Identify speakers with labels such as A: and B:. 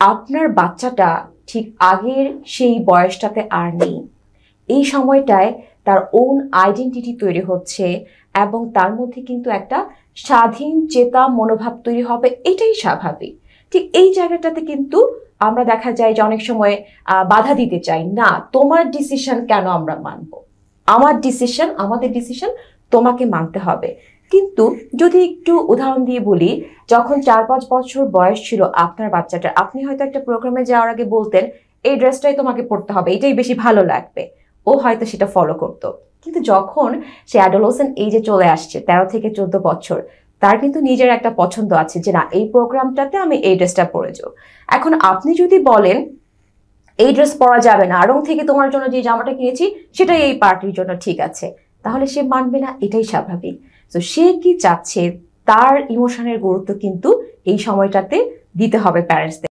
A: আপনার বাচ্চাটা ঠিক আগের সেই বয়সটাতে আর নেই। এই সময়টায় তার ওন আইডেন্টিটি তৈরি হচ্ছে এবং তার মধ্যে কিন্তু একটা স্বাধীন চেতা মনোভাব তৈরি হবে, এটাই স্বাভাবিক। ঠিক এই জায়গাটাতে কিন্তু আমরা দেখা যায় যে অনেক সময় বাধা দিতে চাই, না তোমার ডিসিশন কেন আমরা মানবো, আমার ডিসিশন, আমাদের ডিসিশন তোমাকে মানতে হবে। কিন্তু যদি একটু উদাহরণ দিয়ে বলি, যখন 4-5 বছর বয়স ছিল আপনার বাচ্চাটার, আপনি হয়তো একটা প্রোগ্রামে যাওয়ার আগে বলতেন এই ড্রেসটাই তোমাকে পরতে হবে, এটাই বেশি ভালো লাগবে, ও হয়তো সেটা ফলো করতো। কিন্তু যখন সে অ্যাডোলেসেন্ট এইজে চলে আসছে, 13 থেকে 14 বছর, তার কিন্তু নিজের একটা পছন্দ আছে যে না এই প্রোগ্রামটাতে আমি এই ড্রেসটা পরে যাবো। এখন আপনি যদি বলেন এই ড্রেস পরা যাবে না, আড়ং থেকে তোমার জন্য যে জামাটা কিনেছি সেটাই এই পার্টির জন্য ঠিক আছে, তাহলে সে মানবে না, এটাই স্বাভাবিক। তো সে কি চাচ্ছে, তার ইমোশনের গুরুত্ব কিন্তু এই সময়টাতে দিতে হবে প্যারেন্টসদের।